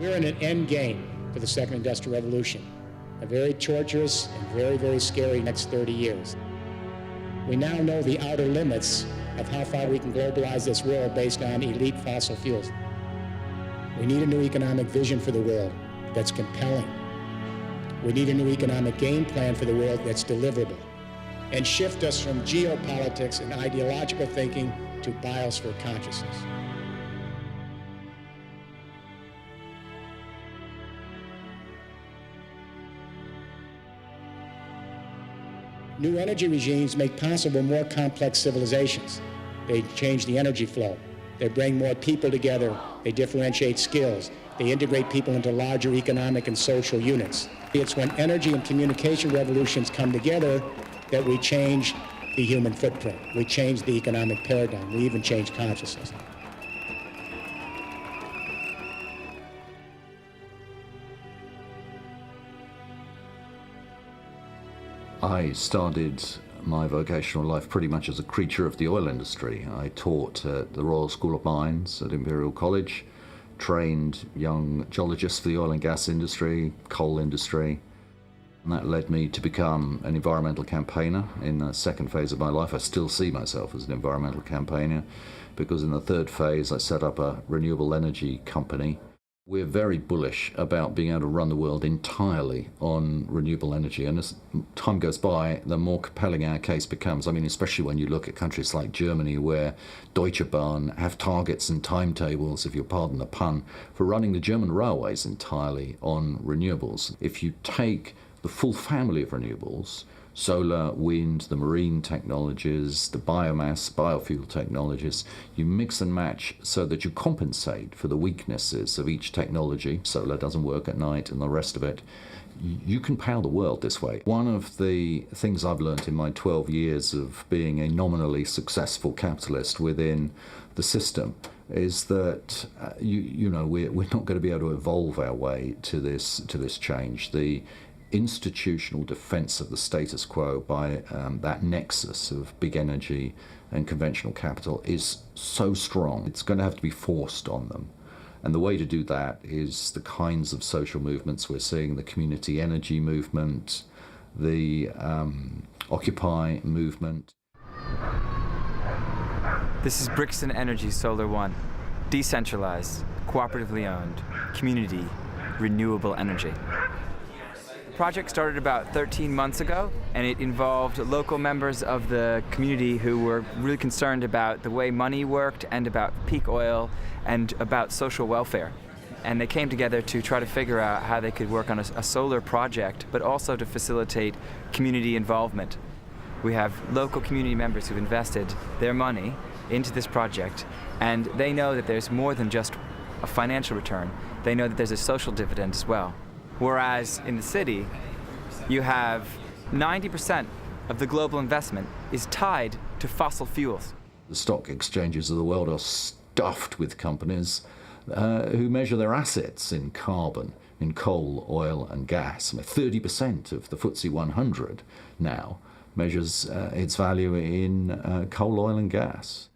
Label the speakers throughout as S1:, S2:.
S1: We're in an end game for the second industrial revolution, a very torturous and very, very scary next 30 years. We now know the outer limits of how far we can globalize this world based on elite fossil fuels. We need a new economic vision for the world that's compelling. We need a new economic game plan for the world that's deliverable, and shift us from geopolitics and ideological thinking to biosphere consciousness. New energy regimes make possible more complex civilizations. They change the energy flow. They bring more people together. They differentiate skills. They integrate people into larger economic and social units. It's when energy and communication revolutions come together that we change the human footprint. We change the economic paradigm. We even change consciousness.
S2: I started my vocational life pretty much as a creature of the oil industry. I taught at the Royal School of Mines at Imperial College, trained young geologists for the oil and gas industry, coal industry, and that led me to become an environmental campaigner. In the second phase of my life, I still see myself as an environmental campaigner, because in the third phase I set up a renewable energy company. We're very bullish about being able to run the world entirely on renewable energy, and as time goes by, the more compelling our case becomes. I mean, especially when you look at countries like Germany, where Deutsche Bahn have targets and timetables, if you'll pardon the pun, for running the German railways entirely on renewables. If you take the full family of renewables, solar, wind, the marine technologies, the biomass, biofuel technologies, you mix and match so that you compensate for the weaknesses of each technology. Solar doesn't work at night and the rest of it. You can power the world this way. One of the things I've learned in my 12 years of being a nominally successful capitalist within the system is that we're not going to be able to evolve our way to this change. The institutional defense of the status quo by that nexus of big energy and conventional capital is so strong. It's going to have to be forced on them. And the way to do that is the kinds of social movements we're seeing, the community energy movement, the Occupy movement.
S3: This is Brixton Energy Solar One. Decentralized, cooperatively owned, community, renewable energy. The project started about 13 months ago, and it involved local members of the community who were really concerned about the way money worked and about peak oil and about social welfare. And they came together to try to figure out how they could work on a solar project, but also to facilitate community involvement. We have local community members who've invested their money into this project, and they know that there's more than just a financial return. They know that there's a social dividend as well. Whereas in the city, you have 90% of the global investment is tied to fossil fuels.
S2: The stock exchanges of the world are stuffed with companies who measure their assets in carbon, in coal, oil and gas. I mean, 30% of the FTSE 100 now measures its value in coal, oil and gas.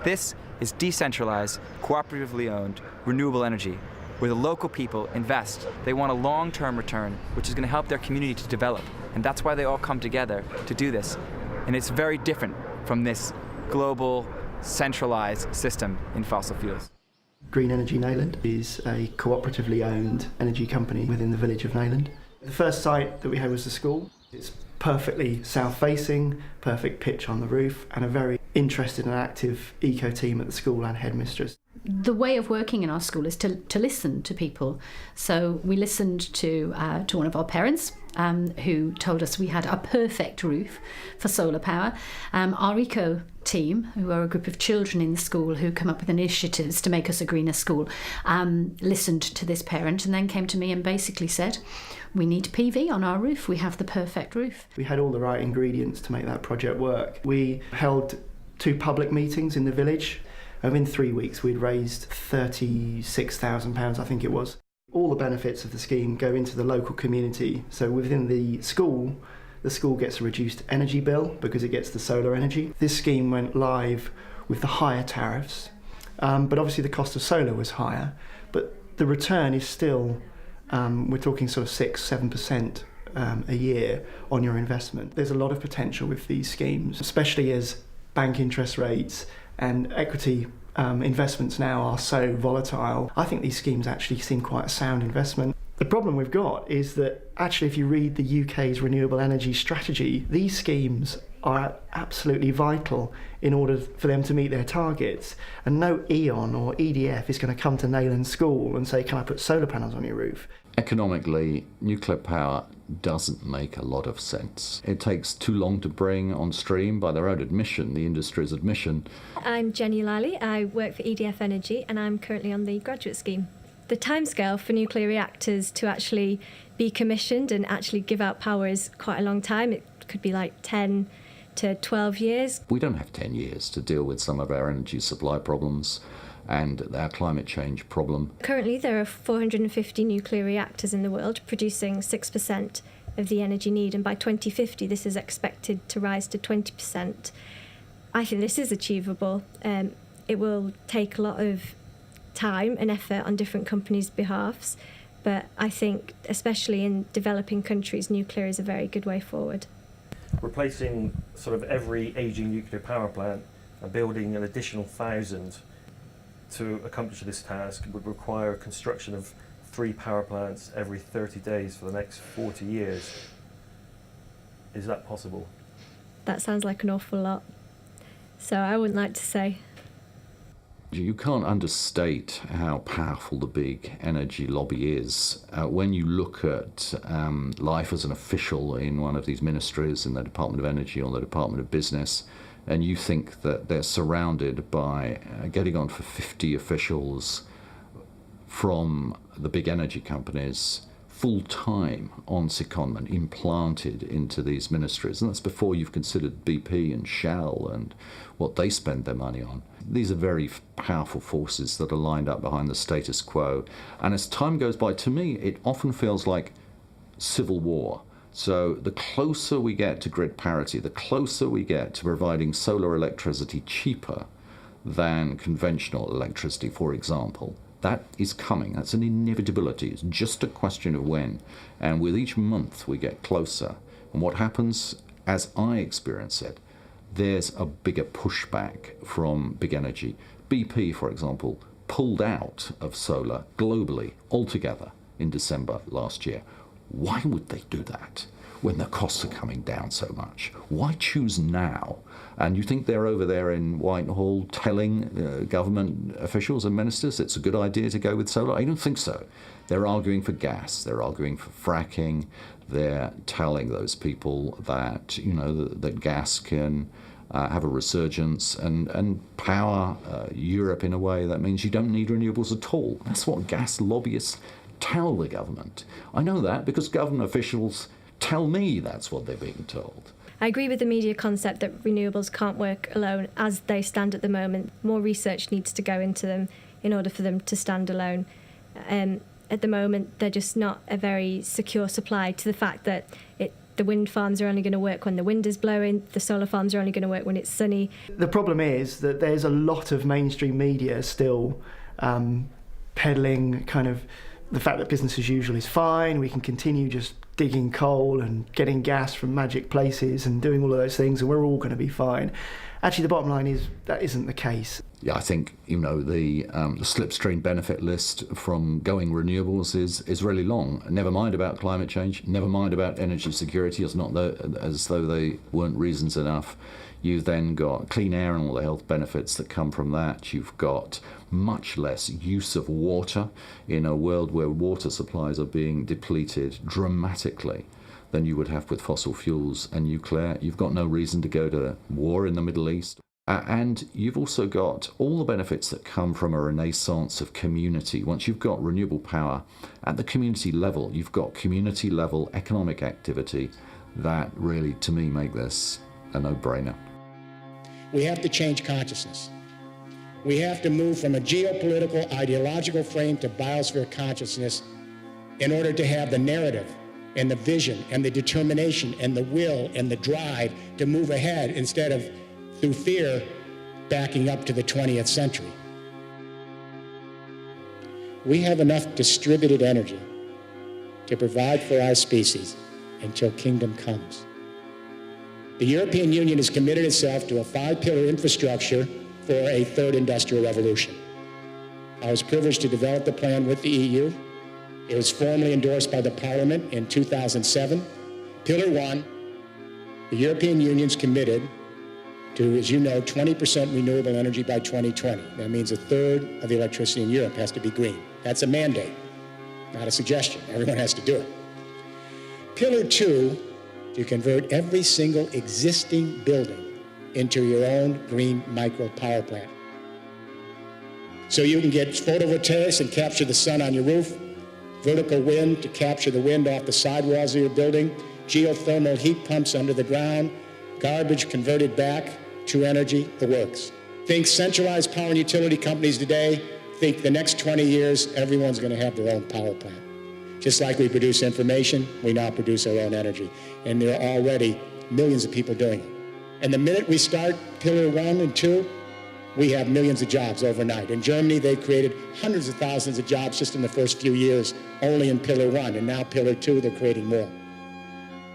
S3: This is decentralized, cooperatively owned, renewable energy, where the local people invest. They want a long-term return, which is going to help their community to develop. And that's why they all come together to do this. And it's very different from this global, centralized system in fossil fuels.
S4: Green Energy Neyland is a cooperatively owned energy company within the village of Neyland. The first site that we had was the school. It's perfectly south-facing, perfect pitch on the roof, and a very interested and active eco team at the school and headmistress.
S5: The way of working in our school is to listen to people. So we listened to one of our parents who told us we had a perfect roof for solar power. Our eco team, who are a group of children in the school who come up with initiatives to make us a greener school, listened to this parent and then came to me and basically said, we need PV on our roof, we have the perfect roof.
S4: We had all the right ingredients to make that project work. We held 2 public meetings in the village. In 3 weeks we'd raised £36,000, I think it was. All the benefits of the scheme go into the local community. So within the school gets a reduced energy bill because it gets the solar energy. This scheme went live with the higher tariffs, but obviously the cost of solar was higher. But the return is still, we're talking sort of 6-7% a year on your investment. There's a lot of potential with these schemes, especially as bank interest rates and equity investments now are so volatile. I think these schemes actually seem quite a sound investment. The problem we've got is that actually if you read the UK's renewable energy strategy, these schemes are absolutely vital in order for them to meet their targets. And no E.ON or EDF is going to come to Nayland School and say, can I put solar panels on your roof?
S2: Economically, nuclear power doesn't make a lot of sense. It takes too long to bring on stream, by their own admission, the industry's admission.
S6: I'm Jenny Lally, I work for EDF Energy and I'm currently on the graduate scheme. The timescale for nuclear reactors to actually be commissioned and actually give out power is quite a long time. It could be like 10 to 12 years.
S2: We don't have 10 years to deal with some of our energy supply problems and our climate change problem.
S6: Currently there are 450 nuclear reactors in the world producing 6% of the energy need, and by 2050 this is expected to rise to 20%. I think this is achievable. It will take a lot of time and effort on different companies' behalves, but I think especially in developing countries, nuclear is a very good way forward.
S7: Replacing sort of every ageing nuclear power plant and building an additional 1,000 to accomplish this task would require construction of 3 power plants every 30 days for the next 40 years. Is that possible?
S6: That sounds like an awful lot, so I wouldn't like to say.
S2: You can't understate how powerful the big energy lobby is. When you look at life as an official in one of these ministries, in the Department of Energy or the Department of Business, and you think that they're surrounded by getting on for 50 officials from the big energy companies, full-time on secondment, implanted into these ministries. And that's before you've considered BP and Shell and what they spend their money on. These are very powerful forces that are lined up behind the status quo. And as time goes by, to me, it often feels like civil war. So the closer we get to grid parity, the closer we get to providing solar electricity cheaper than conventional electricity, for example, that is coming. That's an inevitability. It's just a question of when. And with each month we get closer. And what happens, as I experience it, there's a bigger pushback from big energy. BP, for example, pulled out of solar globally altogether in December last year. Why would they do that when the costs are coming down so much? Why choose now? And you think they're over there in Whitehall telling government officials and ministers it's a good idea to go with solar? I don't think so. They're arguing for gas. They're arguing for fracking. They're telling those people that, you know, that gas can have a resurgence and power Europe in a way that means you don't need renewables at all. That's what gas lobbyists tell the government. I know that because government officials tell me that's what they're being told.
S6: I agree with the media concept that renewables can't work alone as they stand at the moment. More research needs to go into them in order for them to stand alone. At the moment, they're just not a very secure supply to the fact that the wind farms are only going to work when the wind is blowing, the solar farms are only going to work when it's sunny.
S4: The problem is that there's a lot of mainstream media still peddling kind of the fact that business as usual is fine, we can continue just digging coal and getting gas from magic places and doing all of those things and we're all going to be fine. Actually, the bottom line is that isn't the case.
S2: Yeah, I think, you know, the slipstream benefit list from going renewables is really long. Never mind about climate change, never mind about energy security, as though they weren't reasons enough. You've then got clean air and all the health benefits that come from that. You've got much less use of water in a world where water supplies are being depleted dramatically than you would have with fossil fuels and nuclear. You've got no reason to go to war in the Middle East. And you've also got all the benefits that come from a renaissance of community. Once you've got renewable power at the community level, you've got community level economic activity that really, to me, make this a no-brainer.
S1: We have to change consciousness. We have to move from a geopolitical, ideological frame to biosphere consciousness in order to have the narrative and the vision and the determination and the will and the drive to move ahead instead of, through fear, backing up to the 20th century. we have enough distributed energy to provide for our species until kingdom comes. The European Union has committed itself to a 5-pillar infrastructure for a third industrial revolution. I was privileged to develop the plan with the EU. It was formally endorsed by the Parliament in 2007. Pillar 1, the European Union's committed to, as you know, 20% renewable energy by 2020. That means a third of the electricity in Europe has to be green. That's a mandate, not a suggestion. Everyone has to do it. Pillar 2, to convert every single existing building into your own green micro power plant. So you can get photovoltaics and capture the sun on your roof, vertical wind to capture the wind off the sidewalls of your building, geothermal heat pumps under the ground, garbage converted back to energy, the works. Think centralized power and utility companies today, think the next 20 years, everyone's going to have their own power plant. Just like we produce information, we now produce our own energy. And there are already millions of people doing it. And the minute we start Pillar 1 and 2, we have millions of jobs overnight. In Germany, they created hundreds of thousands of jobs just in the first few years, only in Pillar 1. And now Pillar 2, they're creating more.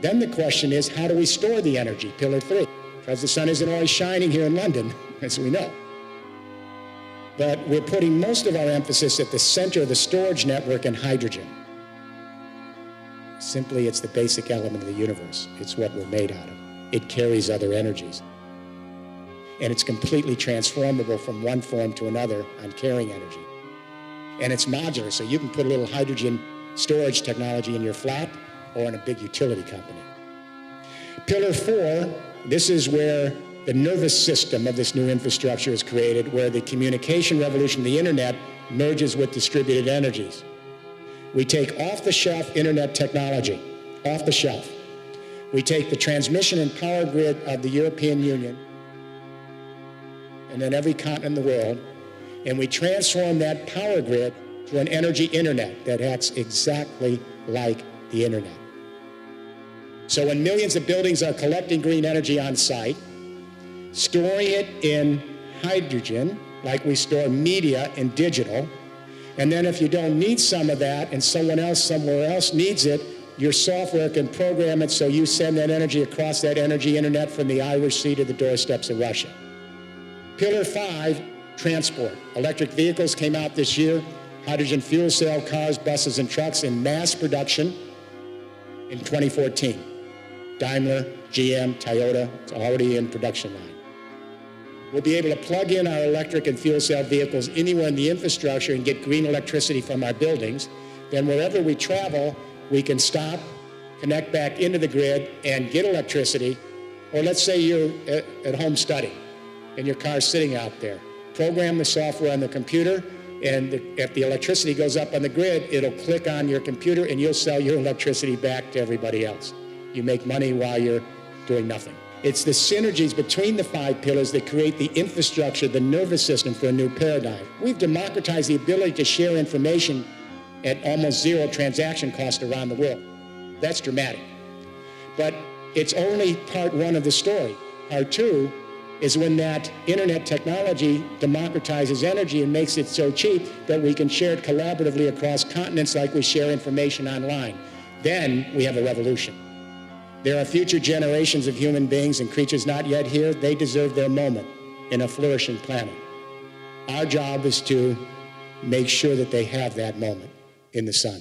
S1: Then the question is, how do we store the energy? Pillar 3. Because the sun isn't always shining here in London, as we know. But we're putting most of our emphasis at the center of the storage network in hydrogen. Simply, it's the basic element of the universe. It's what we're made out of. It carries other energies. And it's completely transformable from one form to another on carrying energy. And it's modular, so you can put a little hydrogen storage technology in your flat or in a big utility company. Pillar 4, this is where the nervous system of this new infrastructure is created, where the communication revolution, the internet, merges with distributed energies. We take off-the-shelf internet technology, off the shelf. We take the transmission and power grid of the European Union and then every continent in the world, and we transform that power grid to an energy internet that acts exactly like the internet. So when millions of buildings are collecting green energy on site, storing it in hydrogen, like we store media in digital, and then if you don't need some of that and someone else somewhere else needs it, your software can program it so you send that energy across that energy internet from the Irish Sea to the doorsteps of Russia. Pillar 5, transport. Electric vehicles came out this year, hydrogen fuel cell cars, buses, and trucks in mass production in 2014. Daimler, GM, Toyota, it's already in production line. We'll be able to plug in our electric and fuel cell vehicles anywhere in the infrastructure and get green electricity from our buildings. Then wherever we travel, we can stop, connect back into the grid, and get electricity. Or let's say you're at home studying and your car's sitting out there. Program the software on the computer, and if the electricity goes up on the grid, it'll click on your computer and you'll sell your electricity back to everybody else. You make money while you're doing nothing. It's the synergies between the 5 pillars that create the infrastructure, the nervous system for a new paradigm. We've democratized the ability to share information at almost zero transaction cost around the world. That's dramatic. But it's only part 1 of the story. Part 2 is when that internet technology democratizes energy and makes it so cheap that we can share it collaboratively across continents like we share information online. Then we have a revolution. There are future generations of human beings and creatures not yet here. They deserve their moment in a flourishing planet. Our job is to make sure that they have that moment in the sun.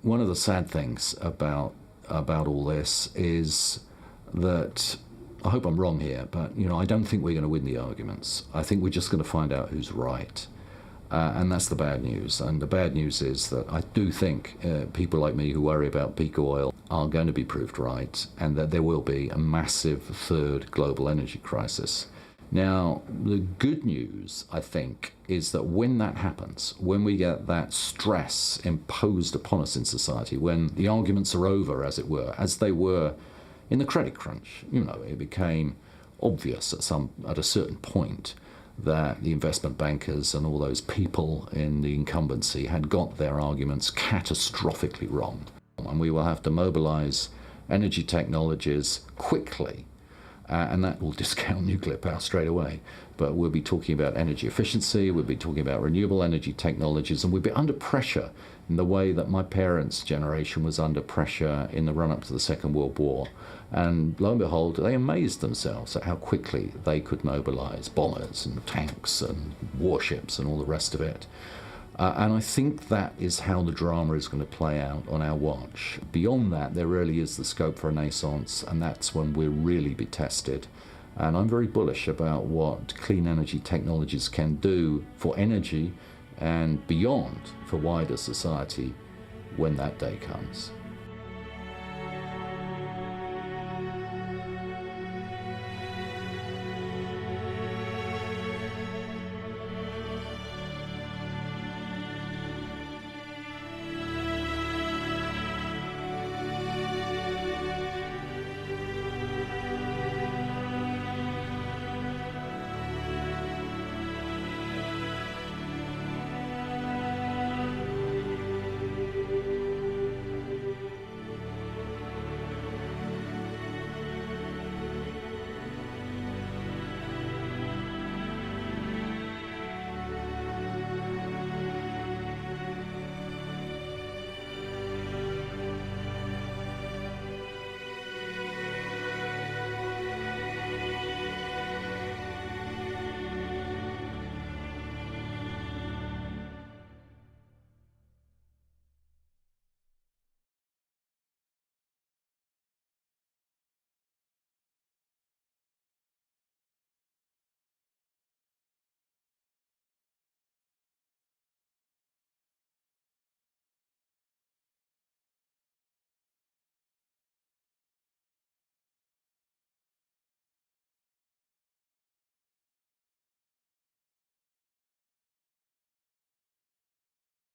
S2: One of the sad things about all this is that, I hope I'm wrong here, but I don't think we're going to win the arguments. I think we're just going to find out who's right. And that's the bad news. And the bad news is that I do think people like me who worry about peak oil are going to be proved right, and that there will be a massive third global energy crisis. Now, the good news, I think, is that when that happens, when we get that stress imposed upon us in society, when the arguments are over, as it were, as they were in the credit crunch, it became obvious at a certain point that the investment bankers and all those people in the incumbency had got their arguments catastrophically wrong. And we will have to mobilize energy technologies quickly and that will discount nuclear power straight away. But we'll be talking about energy efficiency, we'll be talking about renewable energy technologies, and we'll be under pressure in the way that my parents' generation was under pressure in the run-up to the Second World War. And lo and behold, they amazed themselves at how quickly they could mobilize bombers and tanks and warships and all the rest of it. And I think that is how the drama is going to play out on our watch. Beyond that, there really is the scope for renaissance, and that's when we'll really be tested. And I'm very bullish about what clean energy technologies can do for energy and beyond for wider society when that day comes.